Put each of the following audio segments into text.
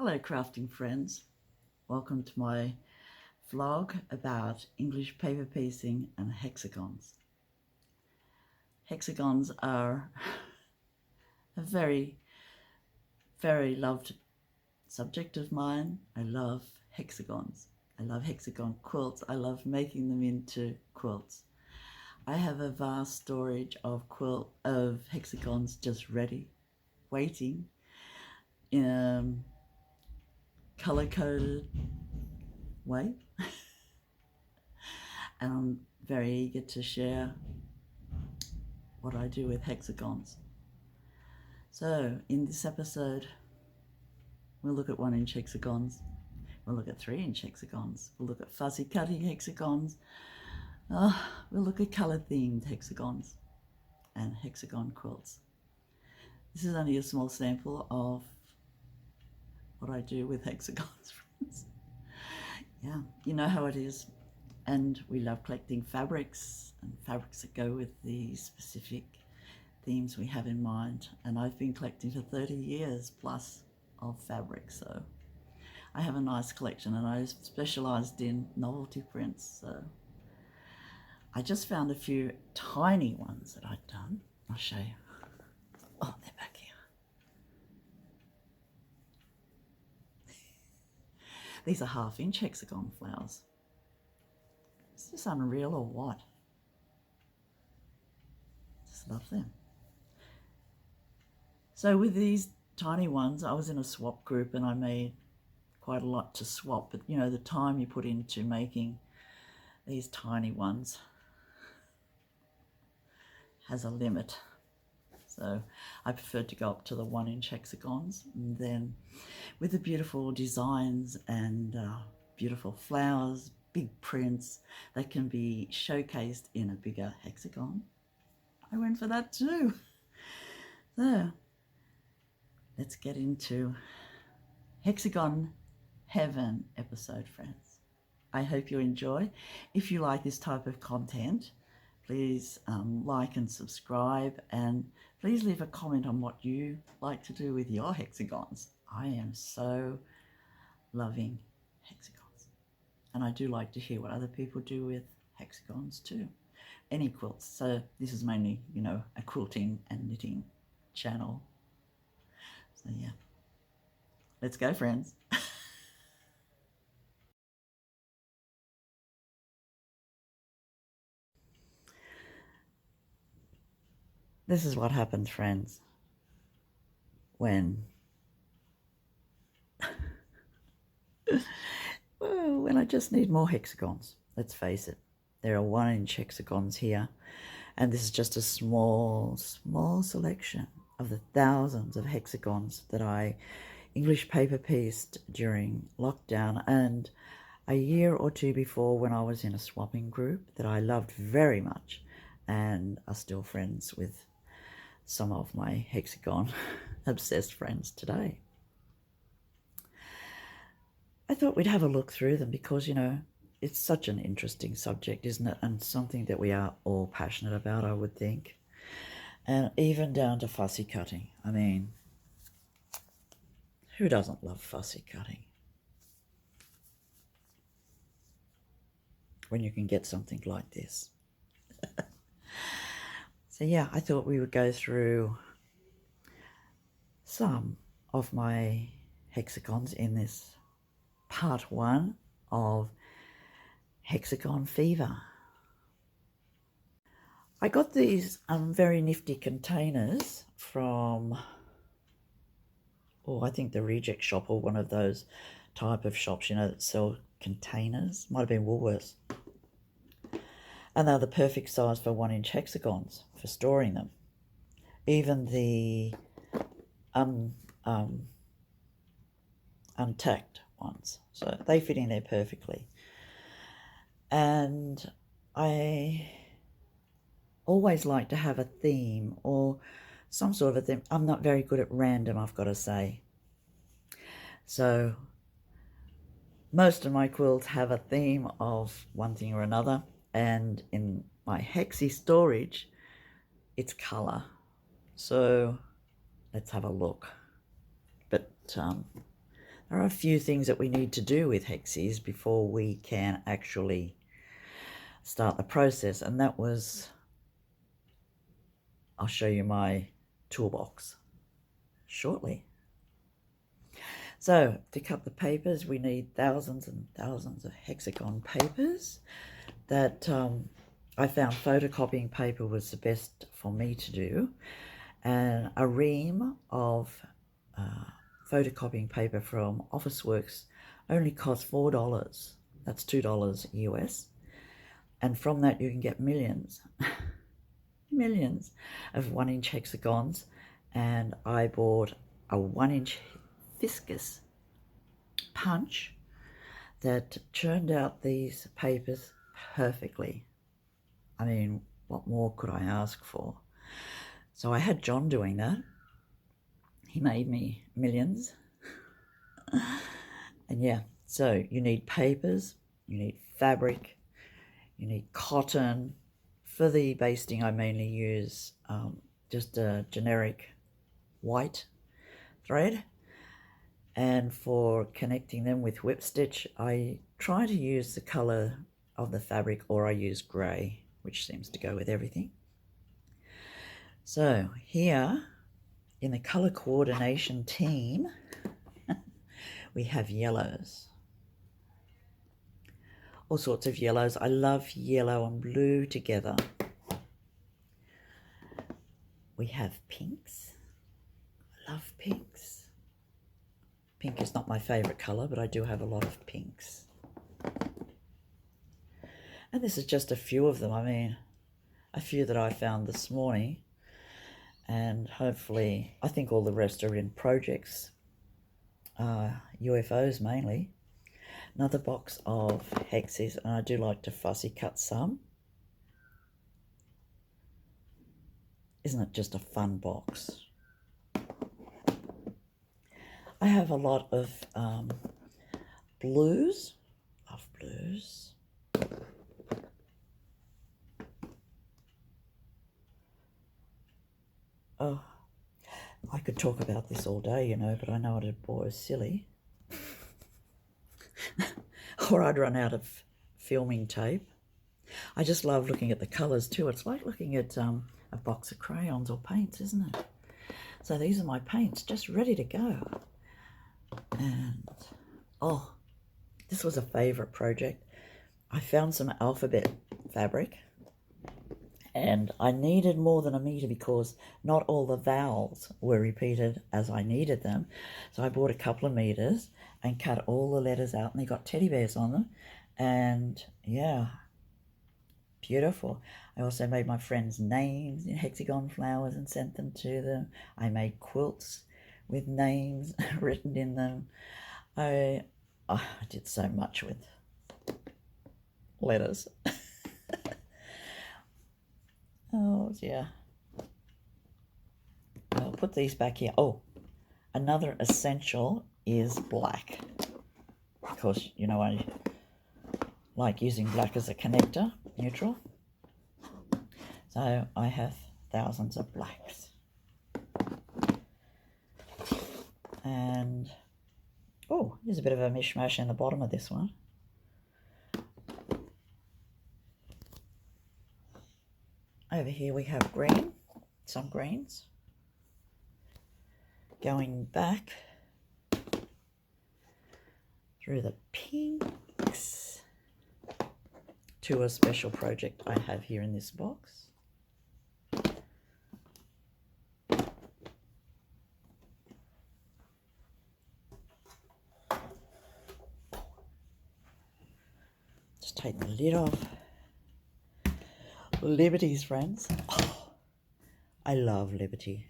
Hello crafting friends, welcome to my vlog about English paper piecing and hexagons. Hexagons are a very loved subject of mine. I love hexagons. I love hexagon quilts. I love making them into quilts. I have a vast storage of hexagons just ready, waiting in a color-coded way. And I'm very eager to share what I do with hexagons. So in this episode, we'll look at 1-inch hexagons, we'll look at 3-inch hexagons, we'll look at fuzzy cutting hexagons, we'll look at color themed hexagons and hexagon quilts. This is only a small sample of what I do with hexagons, friends. Yeah, you know how it is. And we love collecting fabrics and fabrics that go with the specific themes we have in mind. And I've been collecting for 30 years plus of fabric. So I have a nice collection, and I specialized in novelty prints. So I just found a few tiny ones that I'd done. I'll show you. Oh, they're back here. These are 1/2-inch hexagon flowers. Is this unreal or what? Just love them. So with these tiny ones, I was in a swap group and I made quite a lot to swap, but you know, the time you put into making these tiny ones has a limit. So I preferred to go up to the 1-inch hexagons, and then with the beautiful designs and beautiful flowers, big prints that can be showcased in a bigger hexagon, I went for that too. So let's get into Hexagon Heaven episode, friends. I hope you enjoy. If you like this type of content, please like and subscribe, and please leave a comment on what you like to do with your hexagons. I am so loving hexagons. And I do like to hear what other people do with hexagons too. Any quilts. So this is mainly, you know, a quilting and knitting channel. So yeah, let's go, friends. This is what happens, friends, when when I just need more hexagons. Let's face it, there are 1-inch hexagons here, and this is just a small selection of the thousands of hexagons that I English paper pieced during lockdown and a year or two before, when I was in a swapping group that I loved very much and are still friends with some of my hexagon obsessed friends today. I thought we'd have a look through them because, you know, it's such an interesting subject, isn't it? And something that we are all passionate about, I would think. And even down to fussy cutting. I mean, who doesn't love fussy cutting? When you can get something like this. So yeah, I thought we would go through some of my hexagons in this part 1 of Hexagon Fever. I got these very nifty containers from, I think the Reject Shop, or one of those type of shops, you know, that sell containers. Might have been Woolworths. And they're the perfect size for 1-inch hexagons for storing them. Even the untacked ones. So they fit in there perfectly. And I always like to have a theme or some sort of a theme. I'm not very good at random, I've got to say. So most of my quilts have a theme of one thing or another. And in my hexy storage, it's colour. So let's have a look. But There are a few things that we need to do with Hexies before we can actually start the process, and that was, I'll show you my toolbox shortly. So to cut the papers, we need thousands and thousands of hexagon papers. That I found photocopying paper was the best for me to do, and a ream of photocopying paper from Officeworks only costs $4. That's $2 US, and from that you can get millions millions of 1-inch hexagons. And I bought a 1-inch viscous punch that churned out these papers perfectly. I mean, what more could I ask for? So I had John doing that. He made me millions. And yeah, so you need papers, you need fabric, you need cotton. For the basting, I mainly use just a generic white thread. And for connecting them with whip stitch, I try to use the color of the fabric, or I use grey, which seems to go with everything. So here in the color coordination team, we have yellows. All sorts of yellows. I love yellow and blue together. We have pinks. I love pinks. Pink is not my favorite color, but I do have a lot of pinks. And this is just a few of them. I mean, a few that I found this morning. And hopefully, I think all the rest are in projects. UFOs mainly. Another box of hexes, and I do like to fussy cut some. Isn't it just a fun box? I have a lot of blues. Love blues. Oh, I could talk about this all day, you know, but I know it'd bore silly. Or I'd run out of filming tape. I just love looking at the colours too. It's like looking at a box of crayons or paints, isn't it? So these are my paints, just ready to go. And, oh, this was a favourite project. I found some alphabet fabric, and I needed more than a metre because not all the vowels were repeated as I needed them. So I bought a couple of metres and cut all the letters out, and they got teddy bears on them. And yeah, beautiful. I also made my friends names in hexagon flowers and sent them to them. I made quilts with names written in them. I did so much with letters. Oh, yeah. I'll put these back here. Oh, another essential is black. Because, you know, I like using black as a connector, neutral. So I have thousands of blacks. And, oh, there's a bit of a mishmash in the bottom of this one. Over here we have green, some greens. Going back through the pinks to a special project I have here in this box. Just take the lid off. Liberties, friends. Oh, I love Liberty.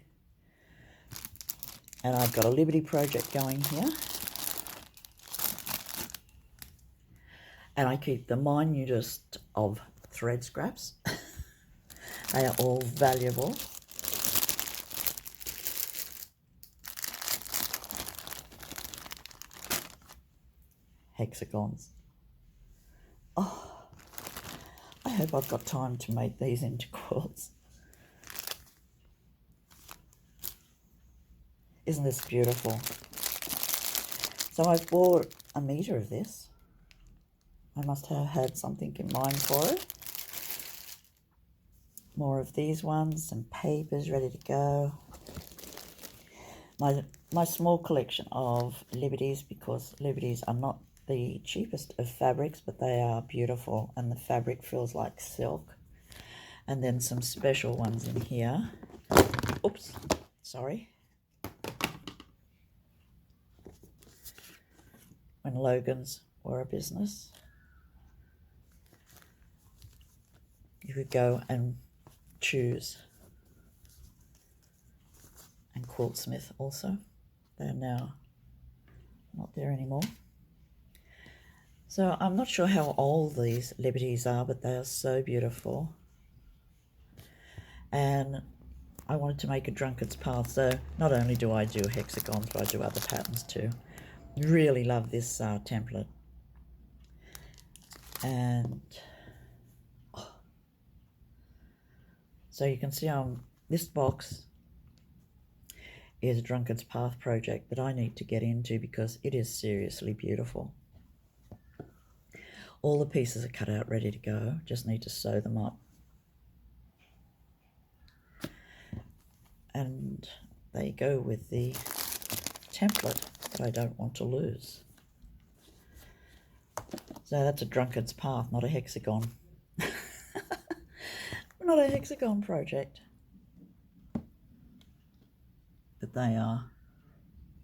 And I've got a Liberty project going here. And I keep the minutest of thread scraps. They are all valuable. Hexagons. Oh, I hope I've got time to make these into quilts. Isn't this beautiful? So I've bought a metre of this. I must have had something in mind for it. More of these ones, some papers ready to go. My small collection of Liberties, because Liberties are not the cheapest of fabrics, but they are beautiful and the fabric feels like silk. And then some special ones in here. Oops, sorry. When Logan's were a business, you could go and choose. And Quiltsmith also. They're now not there anymore. So I'm not sure how old these Liberties are, but they are so beautiful. And I wanted to make a drunkard's path, so not only do I do hexagons, but I do other patterns too. Really love this template. And so you can see this box is a drunkard's path project that I need to get into because it is seriously beautiful. All the pieces are cut out ready to go, just need to sew them up. And they go with the template that I don't want to lose. So that's a drunkard's path, not a hexagon. Not a hexagon project. But they are.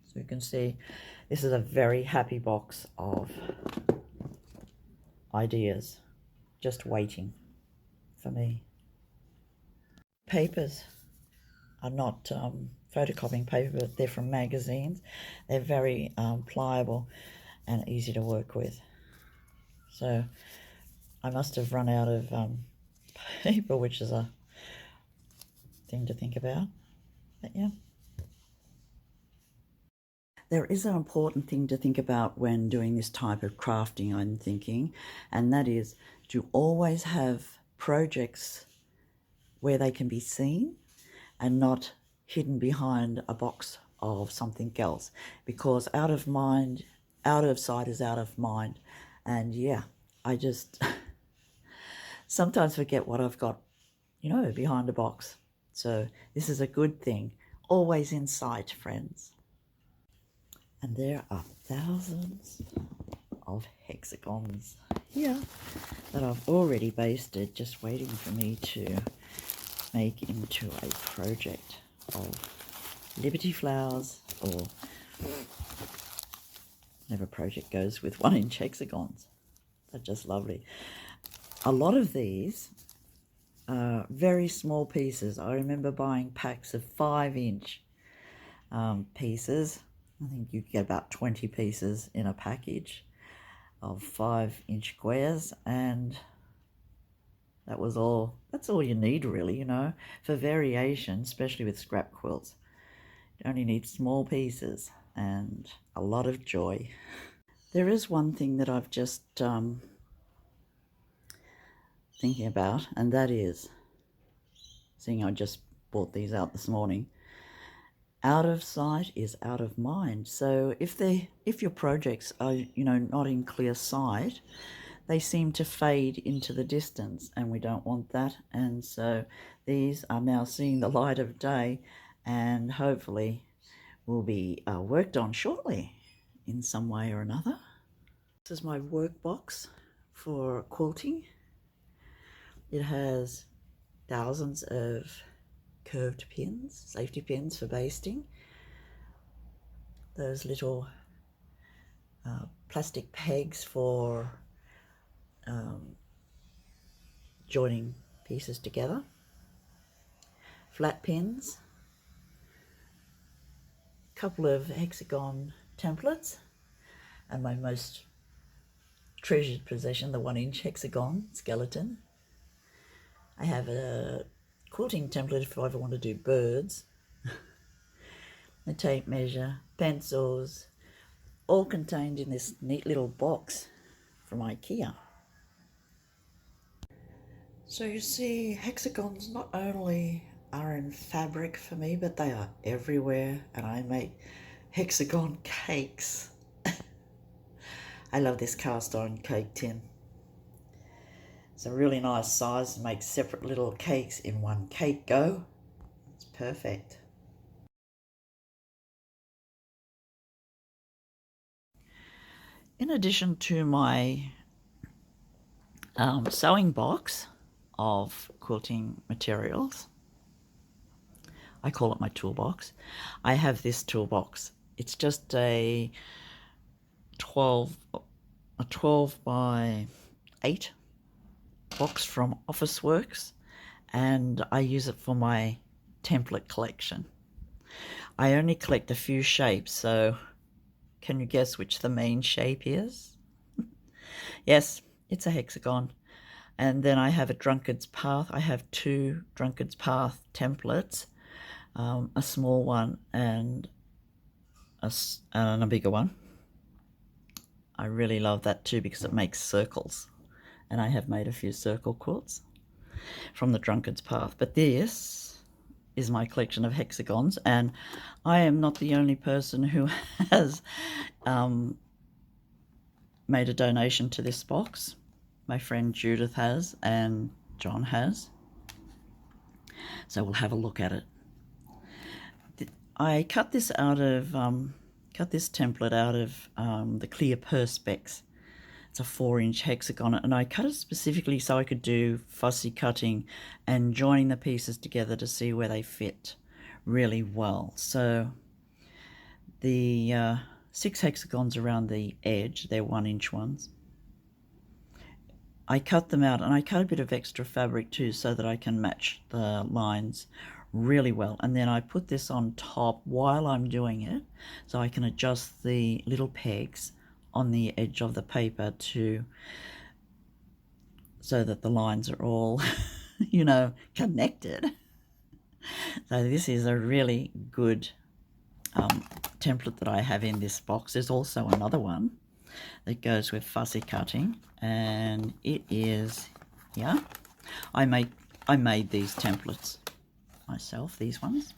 So you can see this is a very happy box of ideas just waiting for me. Papers are not photocopying paper, but they're from magazines. They're very pliable and easy to work with. So I must have run out of paper, which is a thing to think about. But yeah. There is an important thing to think about when doing this type of crafting, I'm thinking, and that is to always have projects where they can be seen and not hidden behind a box of something else, because out of sight is out of mind. And yeah, I just sometimes forget what I've got, behind a box. So this is a good thing, always in sight, friends. And there are thousands of hexagons here that I've already basted, just waiting for me to make into a project of Liberty flowers, or whatever project goes with 1-inch hexagons. They're just lovely. A lot of these are very small pieces. I remember buying packs of 5-inch pieces. I think you get about 20 pieces in a package of 5-inch squares, and that was all. That's all you need, really, for variation, especially with scrap quilts. You only need small pieces and a lot of joy. There is one thing that I've just thinking about, and that is, seeing I just bought these out this morning, out of sight is out of mind. So if your projects are not in clear sight, they seem to fade into the distance, and we don't want that. And so these are now seeing the light of day, and hopefully will be worked on shortly in some way or another. This is my work box for quilting. It has thousands of curved pins, safety pins for basting. Those little plastic pegs for joining pieces together. Flat pins. A couple of hexagon templates. And my most treasured possession, the 1-inch hexagon skeleton. I have a quilting template if I ever want to do birds. A tape measure, pencils, all contained in this neat little box from IKEA. So you see, hexagons not only are in fabric for me, but they are everywhere, and I make hexagon cakes. I love this cast iron cake tin. It's a really nice size, makes separate little cakes in one cake go. It's perfect. In addition to my sewing box of quilting materials, I call it my toolbox, I have this toolbox. It's just a 12 by 8 box from Officeworks, and I use it for my template collection. I only collect a few shapes, so can you guess which the main shape is? Yes, it's a hexagon. And then I have a Drunkard's Path. I have 2 Drunkard's Path templates, a small one and a bigger one. I really love that too because it makes circles, and I have made a few circle quilts from the Drunkard's Path. But this is my collection of hexagons, and I am not the only person who has made a donation to this box. My friend Judith has, and John has. So we'll have a look at it. I cut this template out of the clear Perspex. It's a 4-inch hexagon, and I cut it specifically so I could do fussy cutting and joining the pieces together to see where they fit really well. So the 6 hexagons around the edge, they're 1-inch ones. I cut them out, and I cut a bit of extra fabric too so that I can match the lines really well. And then I put this on top while I'm doing it so I can adjust the little pegs on the edge of the paper so that the lines are all connected. So this is a really good template that I have in this box. There's also another one that goes with fussy cutting, and it is, yeah, I made these templates myself, these ones.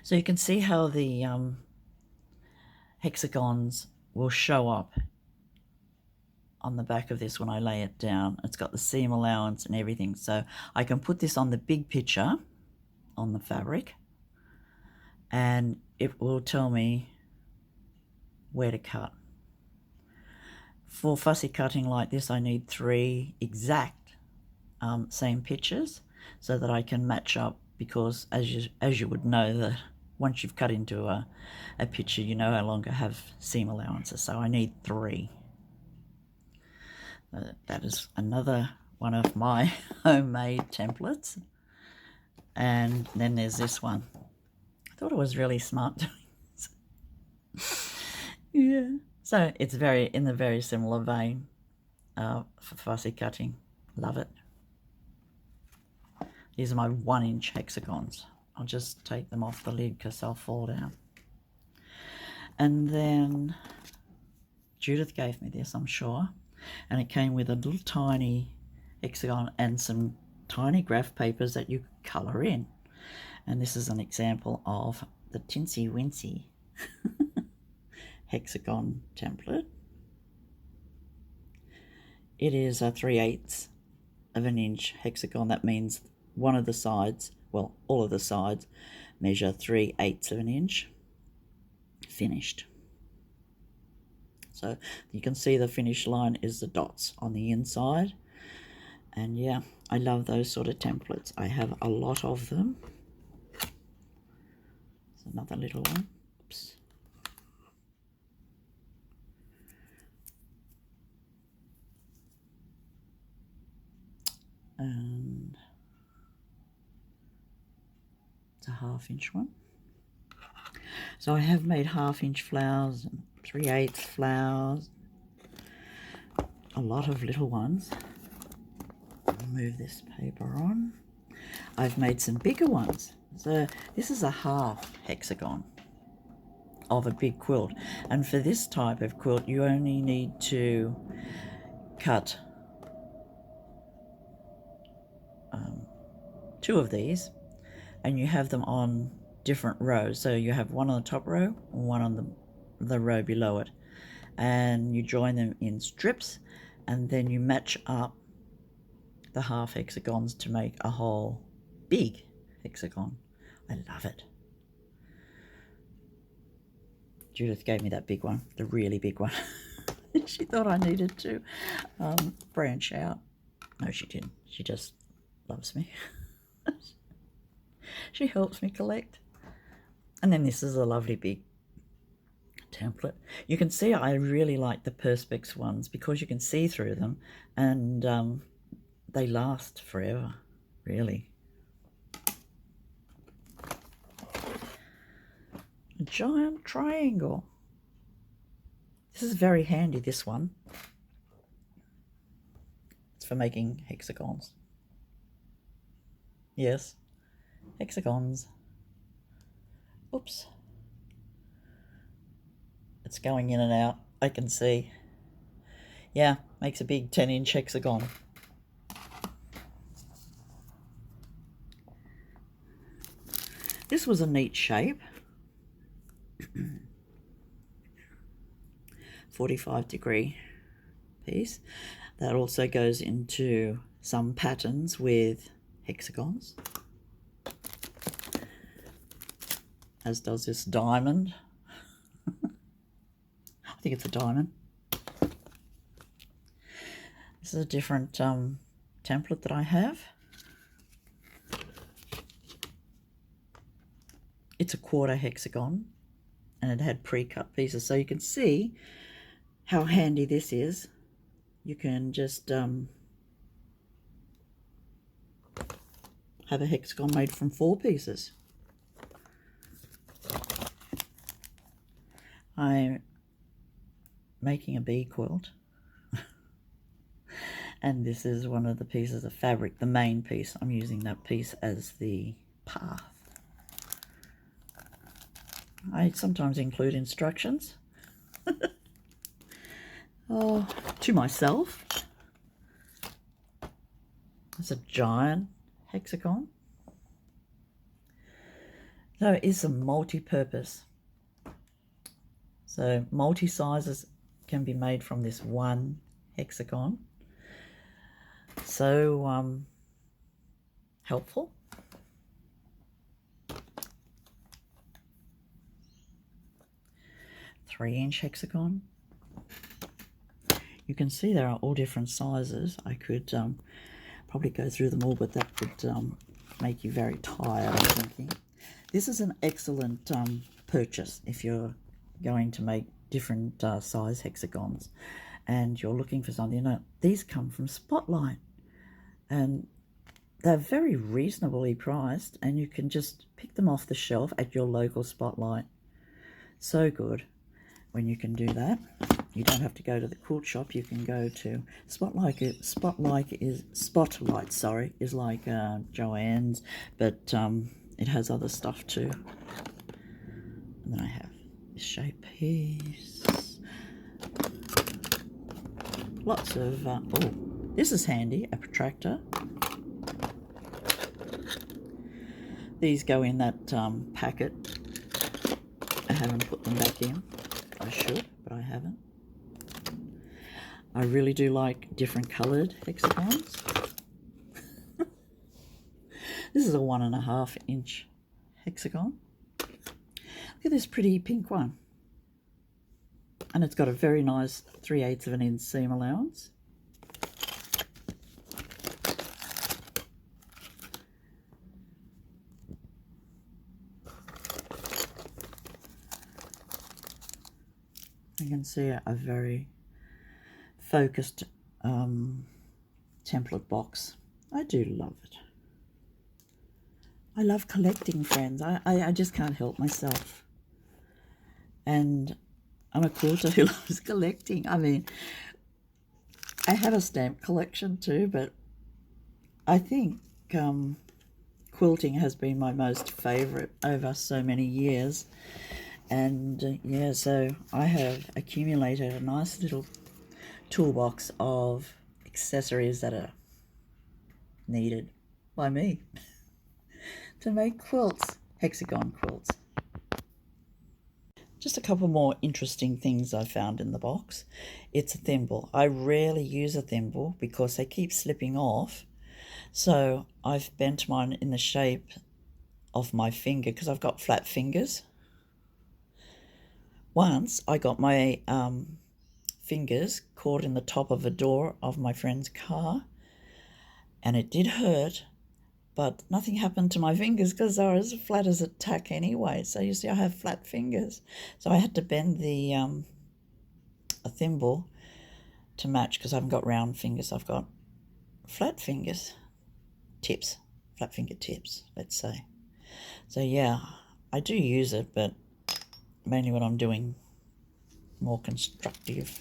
So you can see how the hexagons will show up on the back of this when I lay it down. It's got the seam allowance and everything, so I can put this on the big picture on the fabric, and it will tell me where to cut. For fussy cutting like this, I need 3 exact same pictures so that I can match up, because as you would know, that once you've cut into a picture, you no longer have seam allowances, so I need 3. That is another one of my homemade templates. And then there's this one. I thought it was really smart doing this. Yeah. So it's in the very similar vein for fussy cutting. Love it. These are my 1-inch hexagons. I'll just take them off the lid because they'll fall down. And then Judith gave me this, I'm sure, and it came with a little tiny hexagon and some tiny graph papers that you could colour in. And this is an example of the Tinsy Wincy hexagon template. It is a 3/8 of an inch hexagon. That means one of the sides, well, all of the sides measure 3/8 of an inch. Finished. So you can see the finish line is the dots on the inside. And yeah, I love those sort of templates. I have a lot of them. There's another little one. Oops. And it's a 1/2-inch one. So I have made 1/2-inch flowers and 3/8 flowers, a lot of little ones. I'll move this paper on. I've made some bigger ones. So this is a 1/2 hexagon of a big quilt, and for this type of quilt you only need to cut 2 of these, and you have them on different rows. So you have one on the top row and one on the row below it, and you join them in strips, and then you match up the half hexagons to make a whole big hexagon. I love it. Judith gave me that big one, the really big one. She thought I needed to branch out. No, she didn't. She just loves me. She helps me collect. And then this is a lovely big template. You can see I really like the Perspex ones because you can see through them, and they last forever, really. A giant triangle. This is very handy, this one. It's for making hexagons. Yes, hexagons. Oops. It's going in and out, I can see. Yeah, makes a big 10-inch hexagon. This was a neat shape. 45-degree piece. That also goes into some patterns with hexagons, as does this diamond. I think it's a diamond. This is a different template that I have. It's a quarter hexagon, and it had pre-cut pieces, so you can see how handy this is. You can just have a hexagon made from 4 pieces. I'm making a bee quilt, and this is one of the pieces of fabric, the main piece. I'm using that piece as the path. I sometimes include instructions. Oh, to myself. It's a giant hexagon. So it is a multi-purpose. So multi-sizes can be made from this one hexagon. So helpful. Three-inch hexagon. You can see there are all different sizes. I could probably go through them all, but that would make you very tired, I'm thinking. This is an excellent purchase if you're going to make different size hexagons and you're looking for something. You know, these come from Spotlight, and they're very reasonably priced, and you can just pick them off the shelf at your local Spotlight. So good when you can do that. You don't have to go to the quilt shop. You can go to Spotlight. Spotlight is like Joann's, but it has other stuff too. And then I have this shape piece. Lots of oh, this is handy, a protractor. These go in that packet. I haven't put them back in. I should, but I haven't. I really do like different coloured hexagons. This is a 1.5 inch hexagon. Look at this pretty pink one. And it's got a very nice 3/8 of an inch seam allowance. You can see a very focused template box. I do love it. I love collecting, friends. I just can't help myself. And I'm a quilter who loves collecting. I mean, I have a stamp collection too, but I think quilting has been my most favourite over so many years. And yeah, so I have accumulated a nice little toolbox of accessories that are needed by me to make quilts, hexagon quilts. just a couple more interesting things I found in the box. It's a thimble. I rarely use a thimble because they keep slipping off. So I've bent mine in the shape of my finger because I've got flat fingers. Once I got my fingers caught in the top of a door of my friend's car, and it did hurt, but nothing happened to my fingers because they were as flat as a tack anyway. So you see, I have flat fingers. So I had to bend the a thimble to match because I haven't got round fingers. I've got flat fingers, tips, flat finger tips, let's say. So yeah, I do use it, but mainly when I'm doing more constructive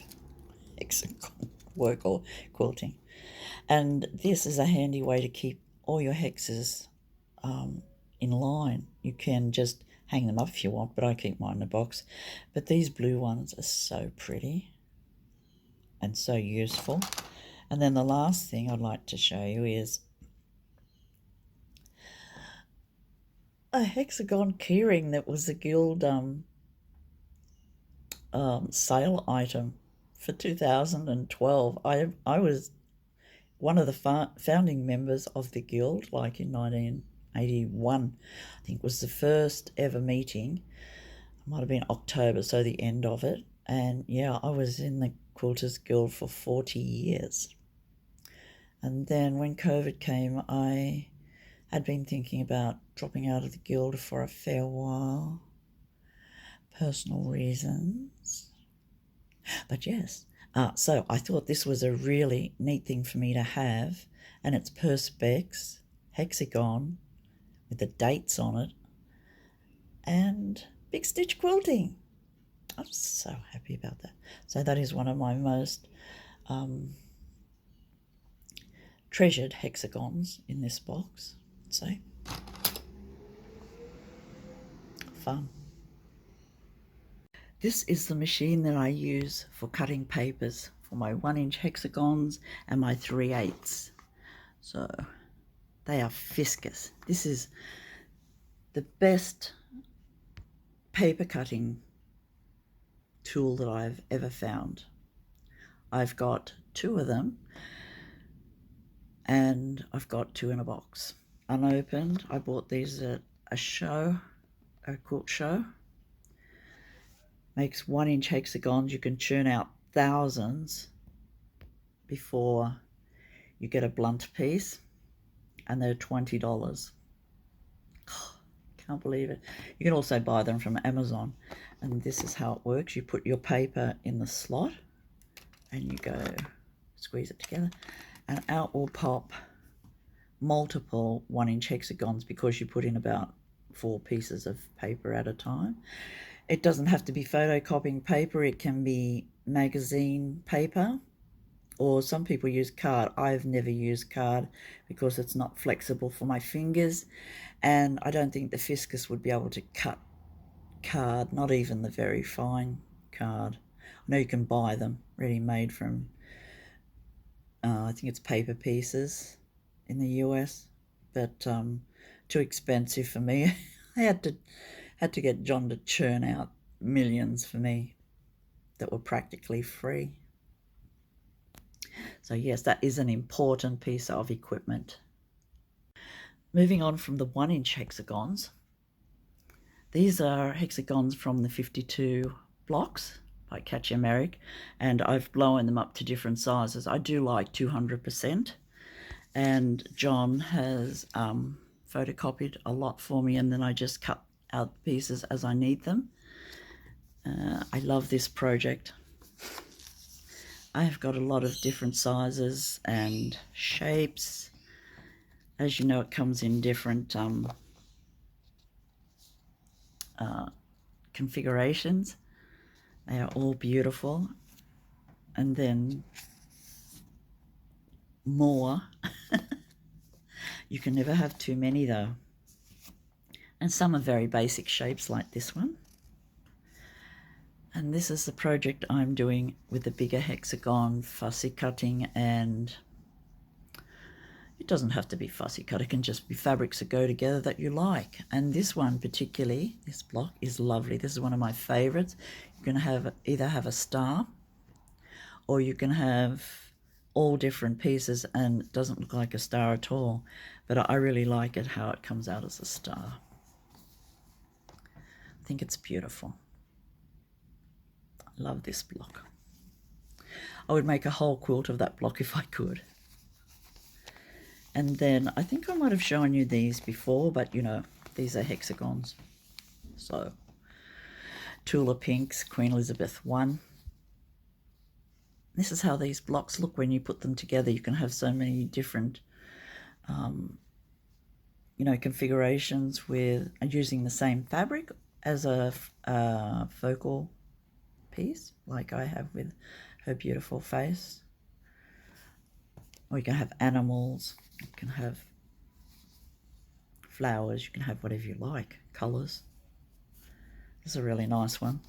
hexagon work or quilting. And this is a handy way to keep all your hexes in line. You can just hang them up if you want, but I keep mine in a box. But these blue ones are so pretty and so useful. And then the last thing I'd like to show you is a hexagon keyring that was a guild sale item for 2012. I was one of the founding members of the guild, like in 1981. I think was the first ever meeting. It might have been October, so the end of it. And yeah, I was in the Quilters Guild for 40 years. And then when COVID came, I had been thinking about dropping out of the guild for a fair while. Personal reasons. But yes, so I thought this was a really neat thing for me to have, and it's Perspex hexagon with the dates on it and big stitch quilting. I'm so happy about that. So that is one of my most treasured hexagons in this box. So fun. This is the machine that I use for cutting papers for my 1-inch hexagons and my 3/8. So they are Fiscus. This is the best paper cutting tool that I've ever found. I've got 2 of them, and I've got 2 in a box. Unopened. I bought these at a quilt show. Makes 1-inch hexagons. You can churn out thousands before you get a blunt piece, and they're $20. Can't believe it. You can also buy them from Amazon, and this is how it works. You put your paper in the slot and you go squeeze it together, and out will pop multiple 1-inch hexagons because you put in about 4 pieces of paper at a time. It doesn't have to be photocopying paper. It can be magazine paper, or some people use card. I've never used card because it's not flexible for my fingers, and I don't think the Fiscus would be able to cut card, not even the very fine card. I know you can buy them ready-made from, I think it's Paper Pieces in the US, but too expensive for me. I had to get John to churn out millions for me that were practically free. So yes, that is an important piece of equipment. Moving on from the 1-inch hexagons, these are hexagons from the 52 blocks by Catchy Merrick, and I've blown them up to different sizes. I do like 200%, and John has photocopied a lot for me, and then I just cut out the pieces as I need them. I love this project. I have got a lot of different sizes and shapes. As you know, it comes in different configurations. They are all beautiful. And then more. You can never have too many though. And some are very basic shapes like this one. And this is the project I'm doing with the bigger hexagon, fussy cutting, and It doesn't have to be fussy cut. It can just be fabrics that go together that you like. And this one particularly, this block is lovely. This is one of my favorites. You can have either have a star, or you can have all different pieces and it doesn't look like a star at all. But I really like it how it comes out as a star. I think it's beautiful. I love this block. I would make a whole quilt of that block if I could. And then I think I might have shown you these before, but you know, these are hexagons. So Tula Pinks, Queen Elizabeth I. This is how these blocks look when you put them together. You can have so many different, you know, configurations with using the same fabric as a focal piece, like I have with her beautiful face. Or you can have animals, you can have flowers, you can have whatever you like, colours. This is a really nice one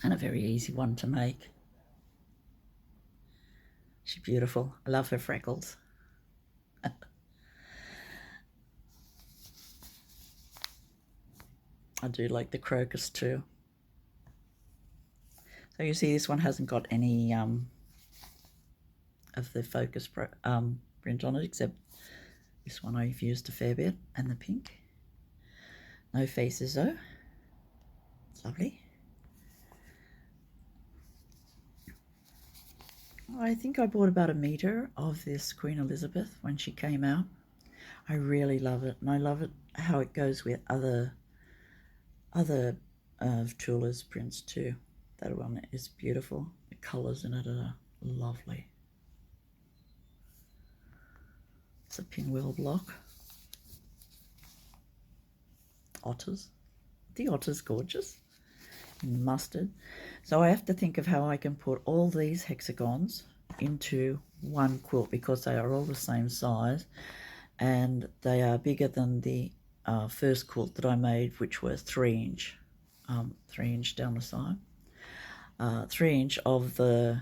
and a very easy one to make. She's beautiful. I love her freckles. I do like the crocus too. So you see this one hasn't got any of the focus print on it, except this one I've used a fair bit, and the pink. No faces though. It's lovely. I think I bought about 1 meter of this Queen Elizabeth when she came out. I really love it, and I love it how it goes with other Tula's prints too. That one is beautiful. The colours in it are lovely. It's a pinwheel block. Otters. The otter's gorgeous. In mustard. So I have to think of how I can put all these hexagons into one quilt, because they are all the same size and they are bigger than the first quilt that I made, which was 3 inch. 3 inch down the side. 3 inch of the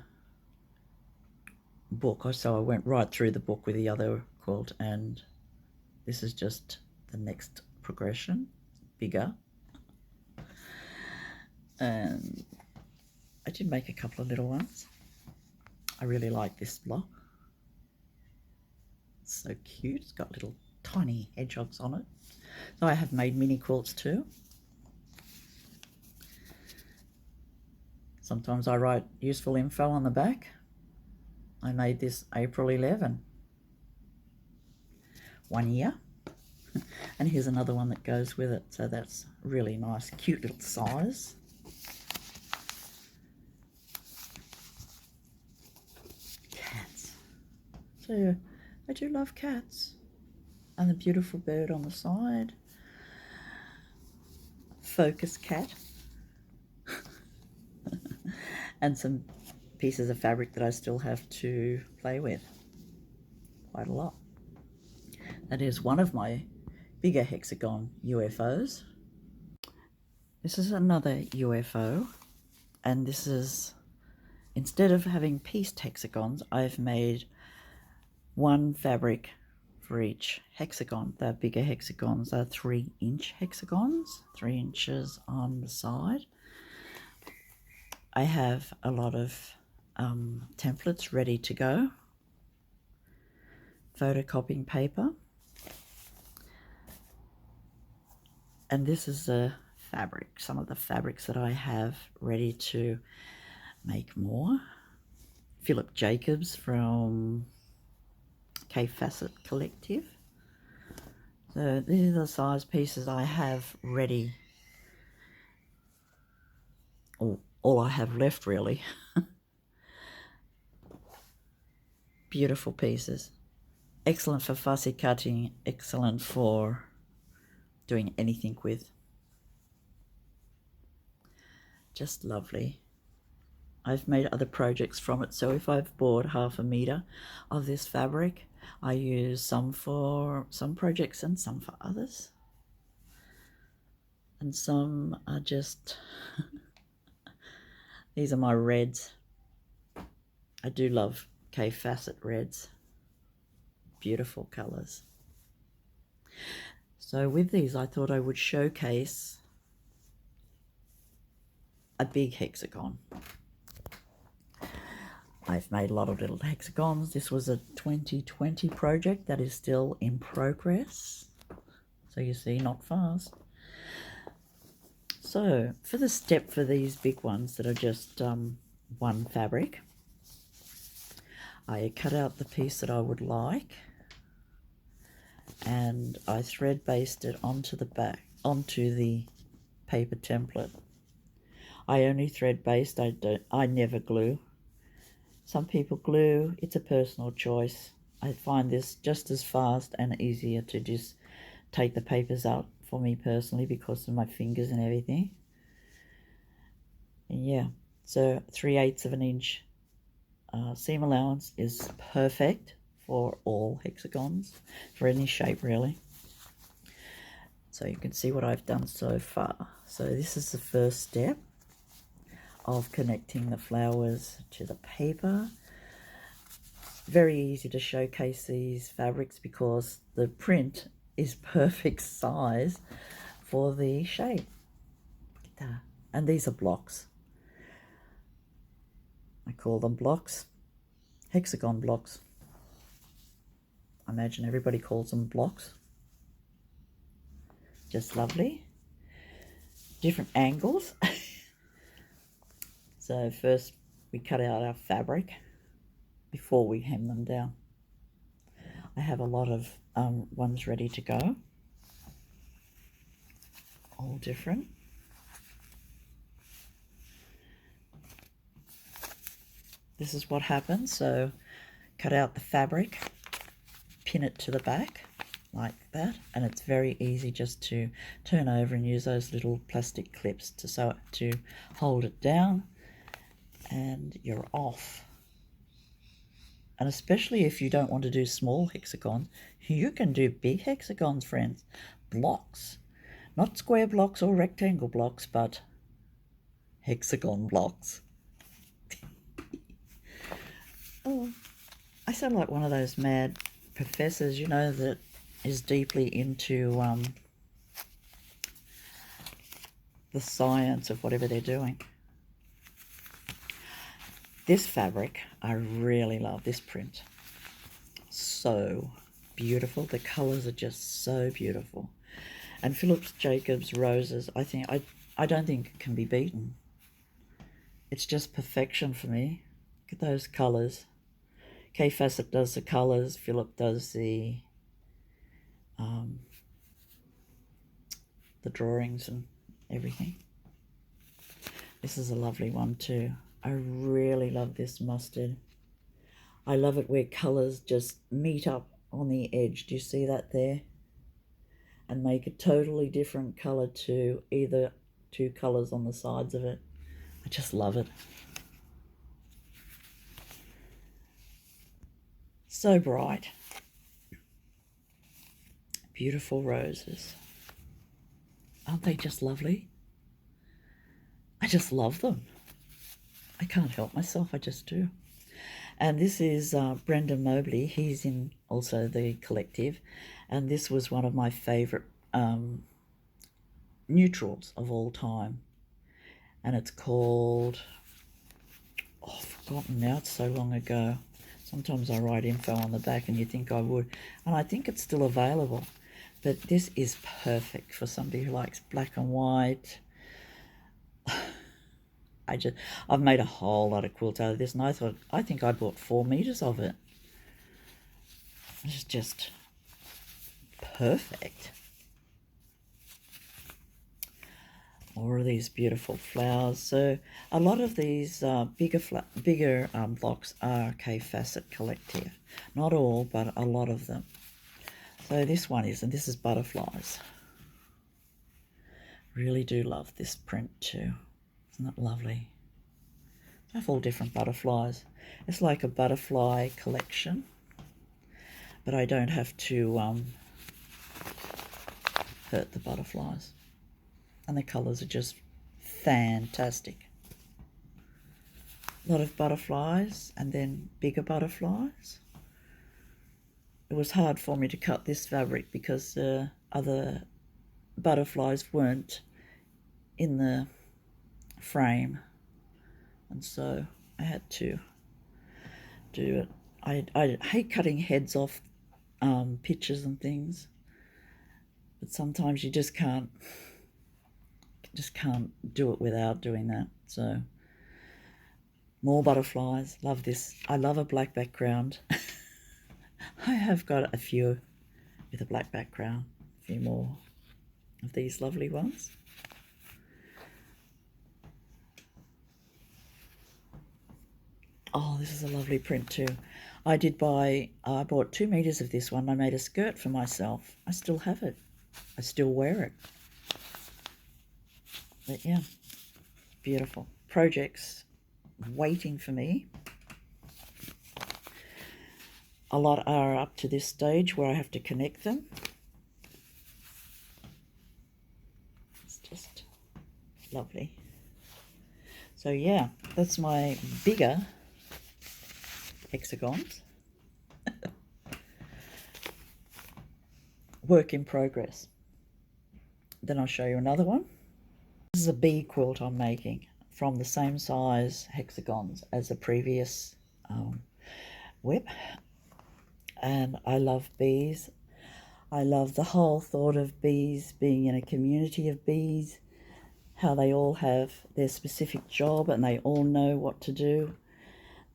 book. So I went right through the book with the other quilt, and this is just the next progression, bigger. And I did make a couple of little ones. I really like this block. It's so cute. It's got little tiny hedgehogs on it. So I have made mini quilts too. Sometimes I write useful info on the back. I made this April 11. 1 year. And here's another one that goes with it. So that's really nice, cute little size. Cats. So I do love cats. And the beautiful bird on the side. Focus cat. And some pieces of fabric that I still have to play with. Quite a lot. That is one of my bigger hexagon UFOs. This is another UFO, and this is, instead of having pieced hexagons, I've made one fabric for each hexagon. The bigger hexagons are 3 inch hexagons, 3 inches on the side. I have a lot of templates ready to go. Photocopying paper. And this is the fabric, some of the fabrics that I have ready to make more. Philip Jacobs from K Facet Collective. So these are the size pieces I have ready. All I have left really. Beautiful pieces. Excellent for fussy cutting, excellent for doing anything with. Just lovely. I've made other projects from it, so if I've bought 1/2 meter of this fabric, I use some for some projects and some for others. And some are just, these are my reds. I do love K Facet reds. beautiful colours. So with these, I thought I would showcase a big hexagon. I've made a lot of little hexagons. This was a 2020 project that is still in progress. So you see, not fast. So for the step for these big ones that are just one fabric, I cut out the piece that I would like, and I thread based it onto the back, onto the paper template. I only thread based, I never glue. Some people glue, it's a personal choice. I find this just as fast and easier to just take the papers out for me personally because of my fingers and everything. And yeah, so 3/8 of an inch seam allowance is perfect for all hexagons, for any shape really. So you can see what I've done so far. So this is the first step of connecting the flowers to the paper. Very easy to showcase these fabrics because the print is perfect size for the shape. Look at that. And these are blocks. I call them blocks, hexagon blocks. I imagine everybody calls them blocks. Just lovely. Different angles. So first we cut out our fabric before we hem them down. I have a lot of ones ready to go, all different. This is what happens. So cut out the fabric, pin it to the back like that, and it's very easy just to turn over and use those little plastic clips to hold it down, and you're off. And especially if you don't want to do small hexagons, you can do big hexagons, friends. Blocks. Not square blocks or rectangle blocks, but hexagon blocks. Oh, I sound like one of those mad professors, you know, that is deeply into the science of whatever they're doing. This fabric, I really love this print. So beautiful. The colours are just so beautiful. And Phillips Jacobs roses, I don't think it can be beaten. It's just perfection for me. Look at those colours. Kay Fassett does the colours. Philip does the drawings and everything. This is a lovely one too. I really love this mustard. I love it where colours just meet up on the edge. Do you see that there? And make a totally different colour to either two colours on the sides of it. I just love it. So bright. Beautiful roses. Aren't they just lovely? I just love them. I can't help myself, I just do. And this is Brendan Mobley. He's in also the collective. And this was one of my favourite neutrals of all time. And it's called, oh, I've forgotten now, it's so long ago. Sometimes I write info on the back and you think I would. And I think it's still available. But this is perfect for somebody who likes black and white. I've made a whole lot of quilts out of this, and I think I bought 4 meters of it. It's just perfect. More of these beautiful flowers. So a lot of these bigger blocks are Kay Fassett Collective. Not all, but a lot of them. So this one is, and this is butterflies. Really do love this print too. Isn't that lovely? I have all different butterflies. It's like a butterfly collection, but I don't have to hurt the butterflies. And the colours are just fantastic. A lot of butterflies and then bigger butterflies. it was hard for me to cut this fabric because the other butterflies weren't in the frame, and so I had to do it. I hate cutting heads off pictures and things, but sometimes you just can't do it without doing that. So more butterflies. Love this. I love a black background. I have got a few with a black background, a few more of these lovely ones. Oh, this is a lovely print too. I bought 2 meters of this one. I made a skirt for myself. I still have it. I still wear it. But yeah, beautiful. Projects waiting for me. A lot are up to this stage where I have to connect them. It's just lovely. So yeah, that's my bigger hexagons. Work in progress. Then I'll show you another one. This is a bee quilt I'm making from the same size hexagons as the previous whip. And I love bees. I love the whole thought of bees being in a community of bees, how they all have their specific job and they all know what to do.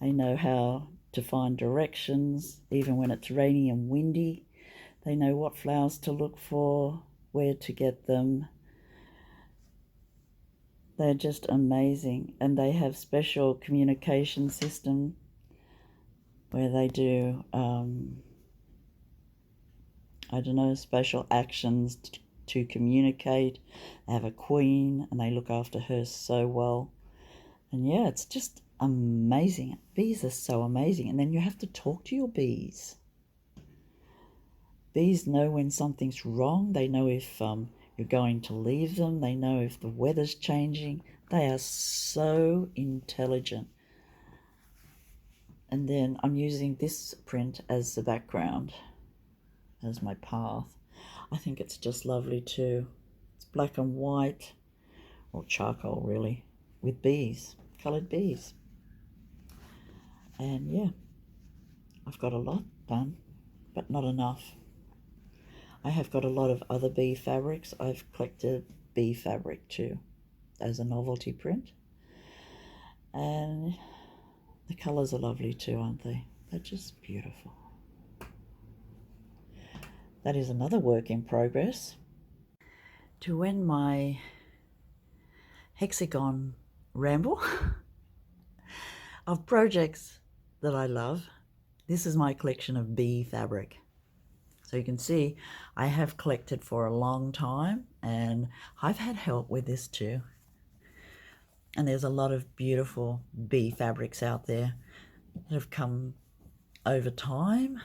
They know how to find directions, even when it's rainy and windy. They know what flowers to look for, where to get them. They're just amazing. And they have special communication system where they do, I don't know, special actions to communicate. They have a queen and they look after her so well. And yeah, it's just amazing. Bees are so amazing. And then you have to talk to your bees. Bees know when something's wrong. They know if you're going to leave them. They know if the weather's changing. They are so intelligent. And then I'm using this print as the background, as my path. I think it's just lovely too. It's black and white, or charcoal really, with bees, coloured bees. And yeah, I've got a lot done, but not enough. I have got a lot of other bee fabrics. I've collected bee fabric too, as a novelty print. And the colours are lovely too, aren't they? They're just beautiful. That is another work in progress. To end my hexagon ramble of projects that I love, this is my collection of bee fabric. So you can see I have collected for a long time and I've had help with this too. And there's a lot of beautiful bee fabrics out there that have come over time.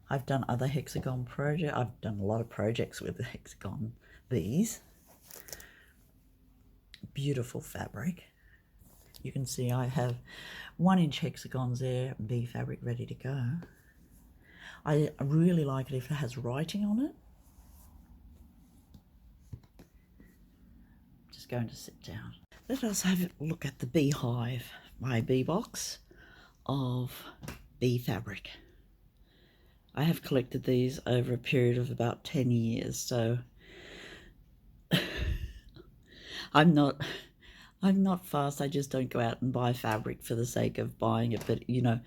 I've done other hexagon projects. I've done a lot of projects with the hexagon bees. Beautiful fabric. You can see I have 1-inch hexagons there, bee fabric ready to go. I really like it if it has writing on it. Just going to sit down. Let us have a look at the beehive, my bee box of bee fabric. I have collected these over a period of about 10 years, so I'm not fast. I just don't go out and buy fabric for the sake of buying it. But you know,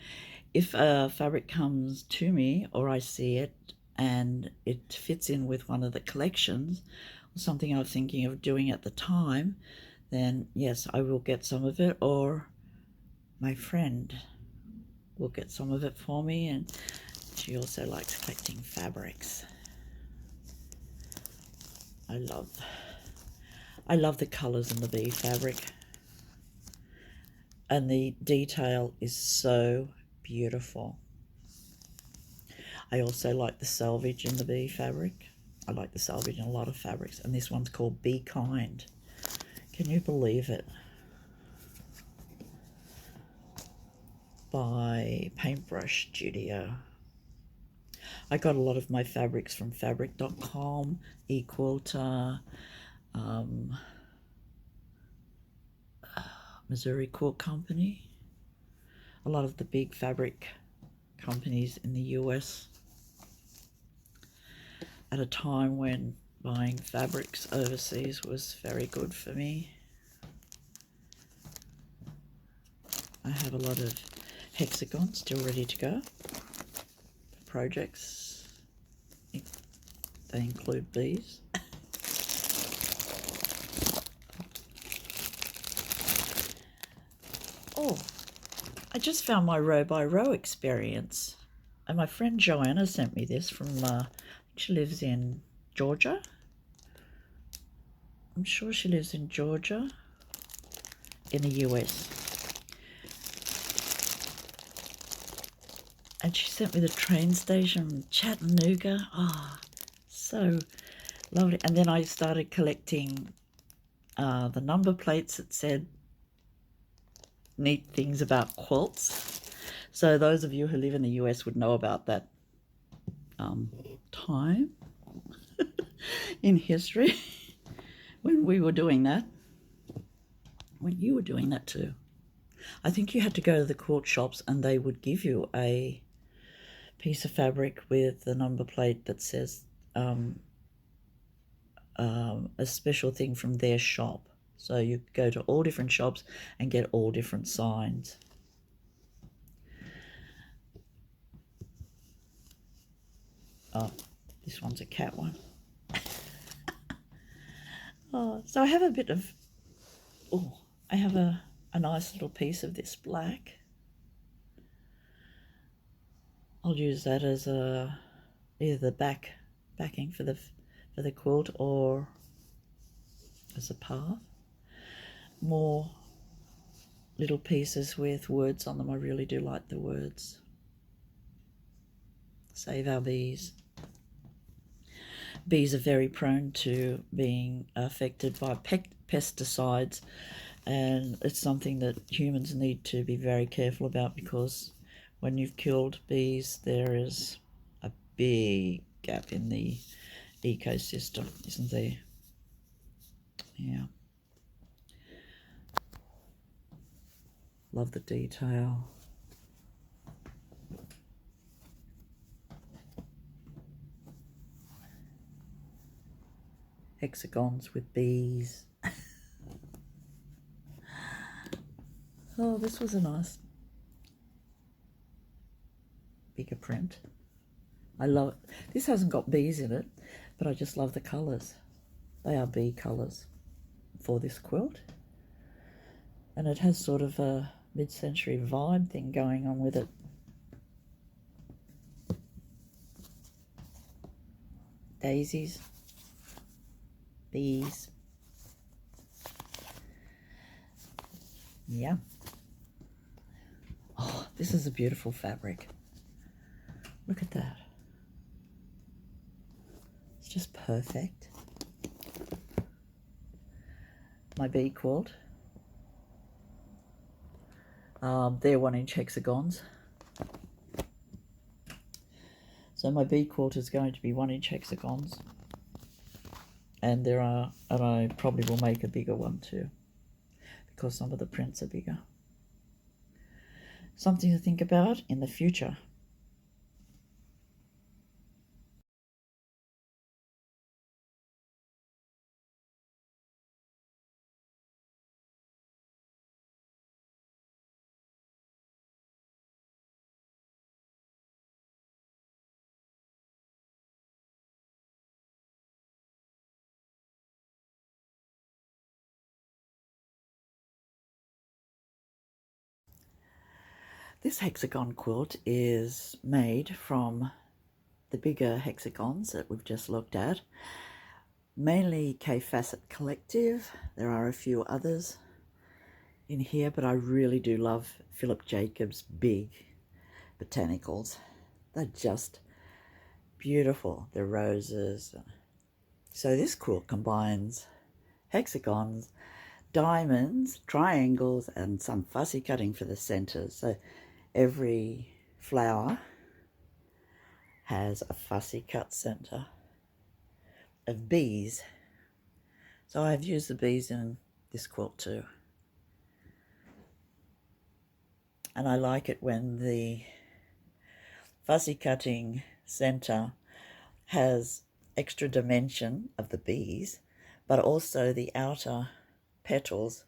if a fabric comes to me or I see it and it fits in with one of the collections or something I'm thinking of doing at the time, then yes, I will get some of it, or my friend will get some of it for me. And she also likes collecting fabrics. I love the colours in the bee fabric, and the detail is so beautiful. I also like the selvage in the bee fabric. I like the selvage in a lot of fabrics, and this one's called Be Kind. Can you believe it? By Paintbrush Studio. I got a lot of my fabrics from fabric.com, eQuilter, Missouri Quilt Company, a lot of the big fabric companies in the US, at a time when buying fabrics overseas was very good for me. I have a lot of hexagons still ready to go for projects. They include these. Oh, I just found my row by row experience, and my friend Joanna sent me this from, she lives in Georgia. I'm sure she lives in Georgia in the US. And she sent me the train station from Chattanooga. Oh, so lovely. And then I started collecting the number plates that said neat things about quilts. So those of you who live in the US would know about that time in history when we were doing that, when you were doing that too. I think you had to go to the quilt shops and they would give you a piece of fabric with the number plate that says a special thing from their shop. So you go to all different shops and get all different signs. Oh, this one's a cat one. Oh, so I have a bit of, oh, I have a nice little piece of this black. I'll use that as either the backing for the quilt or as a path. More little pieces with words on them. I really do like the words. Save our bees. Bees are very prone to being affected by pesticides, and it's something that humans need to be very careful about, because when you've killed bees, there is a big gap in the ecosystem, isn't there? Yeah. Love the detail. Hexagons with bees. Oh, this was a nice bigger print. I love it. This hasn't got bees in it, but I just love the colours. They are bee colours for this quilt. And it has sort of a mid-century vibe thing going on with it. Daisies, bees. Yeah. Oh, this is a beautiful fabric. Look at that. It's just perfect. My bee quilt. They're 1-inch hexagons. So my bee quilt is going to be 1-inch hexagons. And I probably will make a bigger one too, because some of the prints are bigger. Something to think about in the future. This hexagon quilt is made from the bigger hexagons that we've just looked at, mainly K-Facet Collective. There are a few others in here, but I really do love Philip Jacobs' big botanicals. They're just beautiful, the roses. So this quilt combines hexagons, diamonds, triangles, and some fussy cutting for the centers. So every flower has a fussy cut center of bees. So I've used the bees in this quilt too. And I like it when the fussy cutting center has extra dimension of the bees, but also the outer petals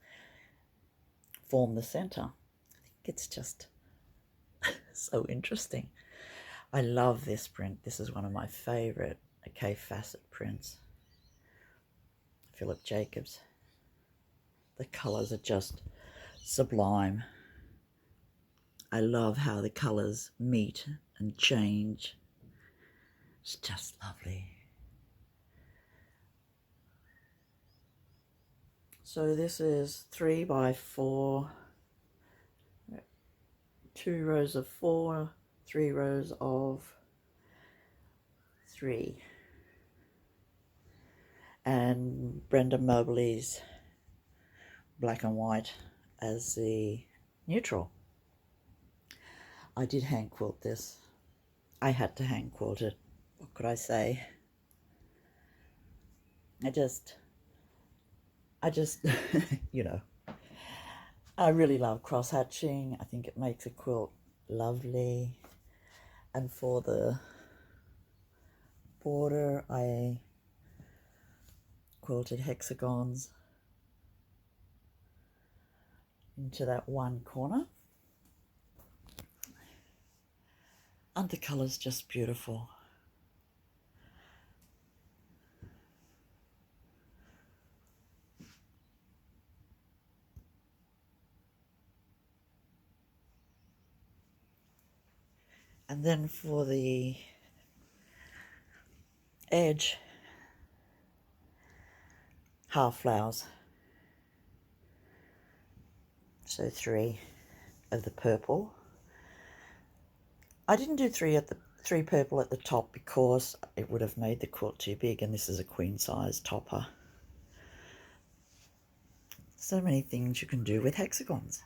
form the center. I think it's just so interesting. I love this print. This is one of my favorite K facet prints. Philip Jacobs. The colors are just sublime. I love how the colors meet and change. It's just lovely. So this is 3 by 4, 2 rows of 4, 3 rows of 3. And Brenda Mobley's black and white as the neutral. I did hand quilt this. I had to hand quilt it. What could I say? I just, you know, I really love cross hatching. I think it makes a quilt lovely. And for the border, I quilted hexagons into that one corner. And the colour's just beautiful. And then for the edge, half flowers. So 3 of the purple. I didn't do 3 purple at the top because it would have made the quilt too big, and this is a queen size topper. So many things you can do with hexagons.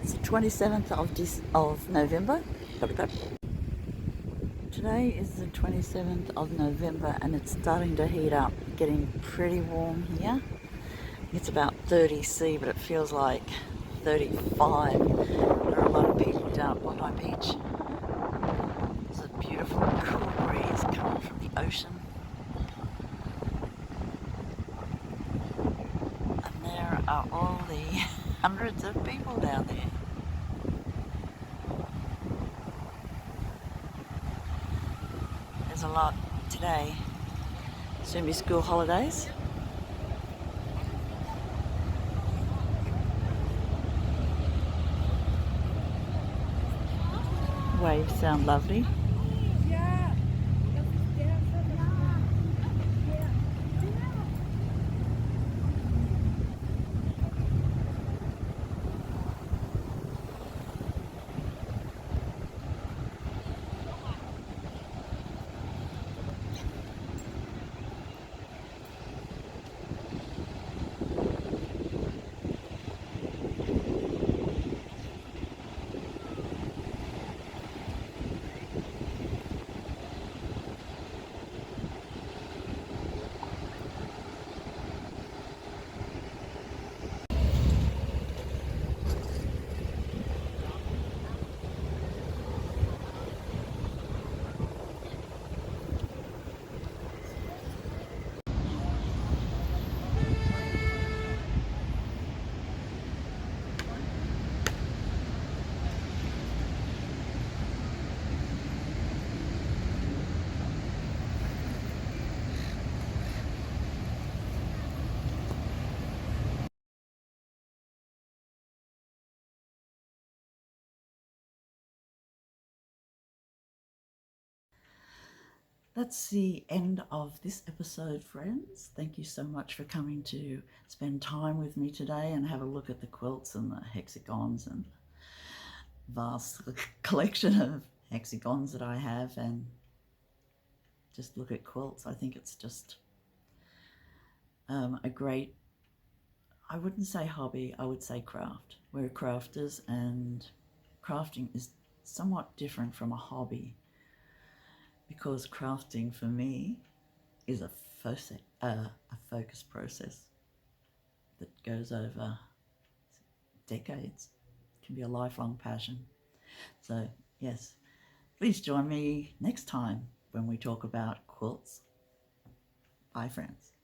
It's the 27th of November. Today is the 27th of November and it's starting to heat up, getting pretty warm here. It's about 30 C, but it feels like 35. There are a lot of people down at Bondi Beach. There's a beautiful cool breeze coming from the ocean. And there are all the hundreds of people down there. There's a lot today. Soon be school holidays. Waves sound lovely. that's the end of this episode, friends. Thank you so much for coming to spend time with me today and have a look at the quilts and the hexagons and vast collection of hexagons that I have, and just look at quilts. I think it's just a great, I wouldn't say hobby, I would say craft. We're crafters, and crafting is somewhat different from a hobby, because crafting for me is a focus process that goes over decades. It can be a lifelong passion. So yes, please join me next time when we talk about quilts. Bye, friends.